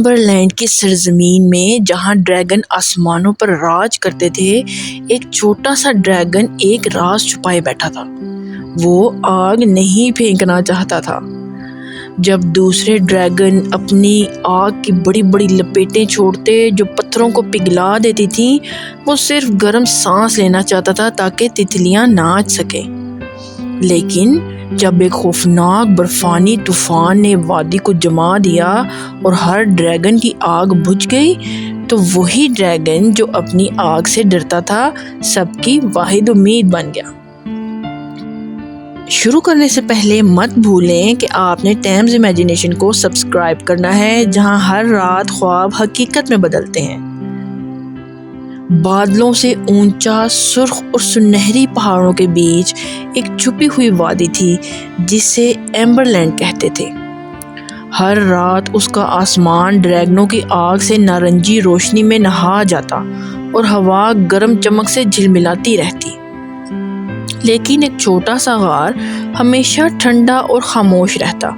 ایمبر land کی سرزمین میں جہاں ڈریگن آسمانوں پر راج کرتے تھے، ایک چھوٹا سا ڈریگن ایک راز چھپائے بیٹھا تھا۔ وہ آگ نہیں پھینکنا چاہتا تھا۔ جب دوسرے ڈریگن اپنی آگ کی بڑی بڑی لپیٹیں چھوڑتے جو پتھروں کو پگھلا دیتی تھیں، وہ صرف گرم سانس لینا چاہتا تھا تاکہ تتلیاں ناچ سکیں۔ لیکن جب ایک خوفناک برفانی طوفان نے وادی کو جما دیا اور ہر ڈریگن کی آگ بجھ گئی، تو وہی ڈریگن جو اپنی آگ سے ڈرتا تھا سب کی واحد امید بن گیا۔ شروع کرنے سے پہلے مت بھولیں کہ آپ نے ٹیمز امیجینیشن کو سبسکرائب کرنا ہے، جہاں ہر رات خواب حقیقت میں بدلتے ہیں۔ بادلوں سے اونچا سرخ اور سنہری پہاڑوں کے بیچ ایک چھپی ہوئی وادی تھی جسے ایمبر لینڈ کہتے تھے۔ ہر رات اس کا آسمان ڈریگنوں کی آگ سے نارنجی روشنی میں نہا جاتا اور ہوا گرم چمک سے جھلملاتی رہتی۔ لیکن ایک چھوٹا سا غار ہمیشہ ٹھنڈا اور خاموش رہتا۔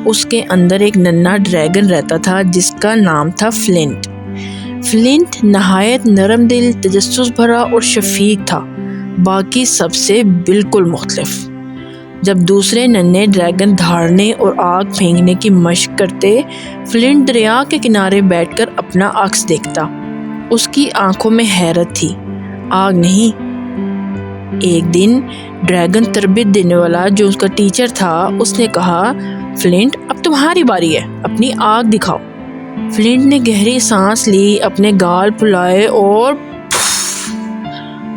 اس کے اندر ایک ننھا ڈریگن رہتا تھا جس کا نام تھا فلنٹ۔ فلنٹ نہایت نرم دل، تجسس بھرا اور شفیق تھا، باقی سب سے بالکل مختلف۔ جب دوسرے ننھے ڈریگن دھاڑنے اور آگ پھینکنے کی مشق کرتے، فلنٹ دریا کے کنارے بیٹھ کر اپنا عکس دیکھتا۔ اس کی آنکھوں میں حیرت تھی، آگ نہیں۔ ایک دن ڈریگن تربیت دینے والا جو اس کا ٹیچر تھا، اس نے کہا، فلنٹ اب تمہاری باری ہے، اپنی آگ دکھاؤ۔ فلنٹ نے گہری سانس لی، اپنے گال پھلائے اور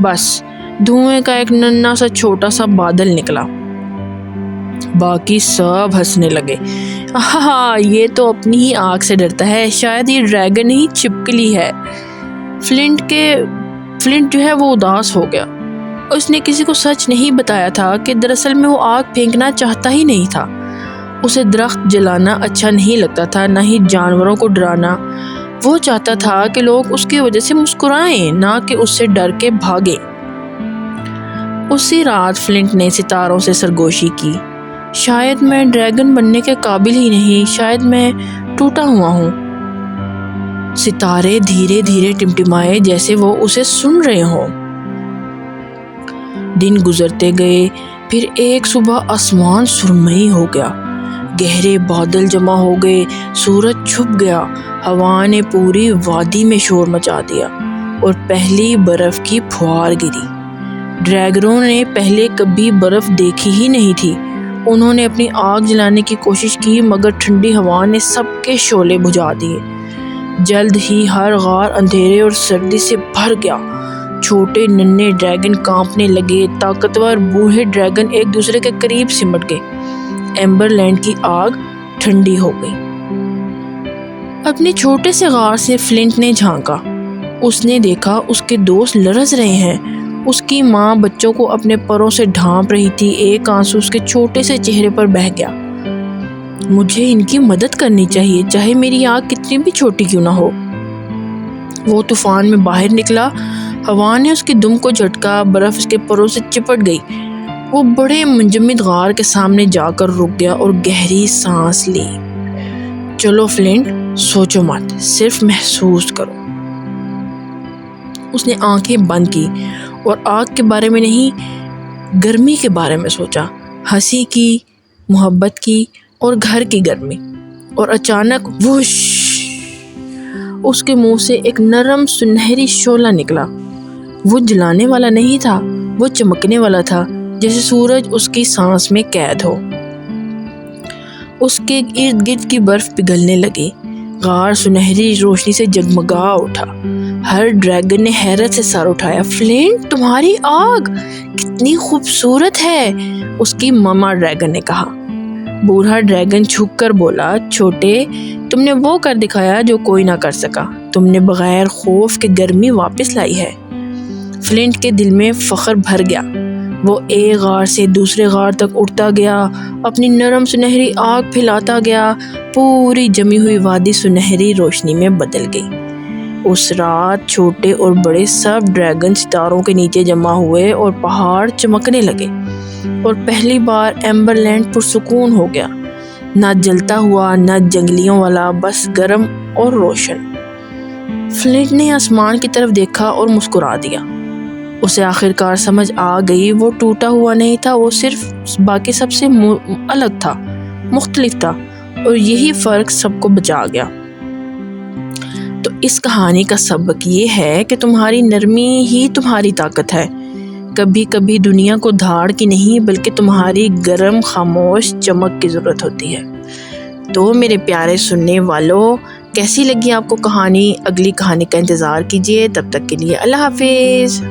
بس دھوئیں کا ایک ننھا سا چھوٹا سا بادل نکلا۔ باقی سب ہنسنے لگے۔ یہ تو اپنی ہی آگ سے ڈرتا ہے، شاید یہ ڈریگن نہیں چھپکلی ہے۔ فلنٹ جو ہے وہ اداس ہو گیا۔ اس نے کسی کو سچ نہیں بتایا تھا کہ دراصل میں وہ آگ پھینکنا چاہتا ہی نہیں تھا۔ اسے درخت جلانا اچھا نہیں لگتا تھا، نہ ہی جانوروں کو ڈرانا۔ وہ چاہتا تھا کہ لوگ اس کی وجہ سے مسکرائیں، نہ کہ اس سے ڈر کے بھاگیں۔ اسی رات فلنٹ نے ستاروں سے سرگوشی کی، شاید میں ڈریگن بننے کے قابل ہی نہیں، شاید میں ٹوٹا ہوا ہوں۔ ستارے دھیرے دھیرے ٹمٹمائے جیسے وہ اسے سن رہے ہوں۔ دن گزرتے گئے، پھر ایک صبح آسمان سرمئی ہو گیا، گہرے بادل جمع ہو گئے، سورج چھپ گیا، ہوا نے پوری وادی میں شور مچا دیا اور پہلی برف کی پھوار گری۔ ڈریگنوں نے پہلے کبھی برف دیکھی ہی نہیں تھی۔ انہوں نے اپنی آگ جلانے کی کوشش کی، مگر ٹھنڈی ہوا نے سب کے شعلے بجھا دیے۔ جلد ہی ہر غار اندھیرے اور سردی سے بھر گیا۔ چھوٹے ننھے ڈریگن کانپنے لگے، طاقتور بوڑھے ڈریگن ایک دوسرے کے قریب سمٹ گئے۔ ایمبر لینڈ کی آگ ٹھنڈی ہو گئی۔ اپنے چھوٹے سے غار سے فلنٹ نے جھانکا۔ اس نے دیکھا اس کے دوست لرز رہے ہیں۔ اس کی ماں بچوں کو اپنے پروں سے ڈھانپ رہی تھی، ایک آنسو اس کے چھوٹے سے چہرے پر بہہ گیا۔ مجھے ان کی مدد کرنی چاہیے، چاہے میری آگ کتنی بھی چھوٹی کیوں نہ ہو۔ وہ طوفان میں باہر نکلا، ہوا نے اس کی دم کو جھٹکا، برف اس کے پروں سے چپٹ گئی۔ وہ بڑے منجمد غار کے سامنے جا کر رک گیا اور گہری سانس لی۔ چلو فلنٹ، سوچو مت، صرف محسوس کرو۔ اس نے آنکھیں بند کی اور آگ کے بارے میں نہیں، گرمی کے بارے میں سوچا، ہنسی کی، محبت کی اور گھر کی گرمی۔ اور اچانک وش، اس کے منہ سے ایک نرم سنہری شعلہ نکلا۔ وہ جلانے والا نہیں تھا، وہ چمکنے والا تھا، جیسے سورج اس کی سانس میں قید ہو۔ اس کے ارد گرد کی برف پگھلنے لگی، غار سنہری روشنی سے جگمگا اٹھا۔ ہر ڈریگن نے حیرت سے سر اٹھایا۔ فلنٹ، تمہاری آگ کتنی خوبصورت ہے، اس کی ماما ڈریگن نے کہا۔ بوڑھا ڈریگن جھک کر بولا، چھوٹے، تم نے وہ کر دکھایا جو کوئی نہ کر سکا، تم نے بغیر خوف کے گرمی واپس لائی ہے۔ فلنٹ کے دل میں فخر بھر گیا۔ وہ ایک غار سے دوسرے غار تک اڑتا گیا، اپنی نرم سنہری آگ پھیلاتا گیا، پوری جمی ہوئی وادی سنہری روشنی میں بدل گئی۔ اس رات چھوٹے اور بڑے سب ڈریگن ستاروں کے نیچے جمع ہوئے اور پہاڑ چمکنے لگے، اور پہلی بار ایمبر لینڈ پرسکون ہو گیا۔ نہ جلتا ہوا نہ جنگلیوں والا، بس گرم اور روشن۔ فلنٹ نے آسمان کی طرف دیکھا اور مسکرا دیا۔ اسے آخرکار سمجھ آ گئی وہ ٹوٹا ہوا نہیں تھا، وہ صرف باقی سب سے الگ تھا، مختلف تھا، اور یہی فرق سب کو بچا گیا۔ تو اس کہانی کا سبق یہ ہے کہ تمہاری نرمی ہی تمہاری طاقت ہے۔ کبھی کبھی دنیا کو دھاڑ کی نہیں بلکہ تمہاری گرم خاموش چمک کی ضرورت ہوتی ہے۔ تو میرے پیارے سننے والوں، کیسی لگی آپ کو کہانی؟ اگلی کہانی کا انتظار کیجیے، تب تک کے لیے اللہ حافظ۔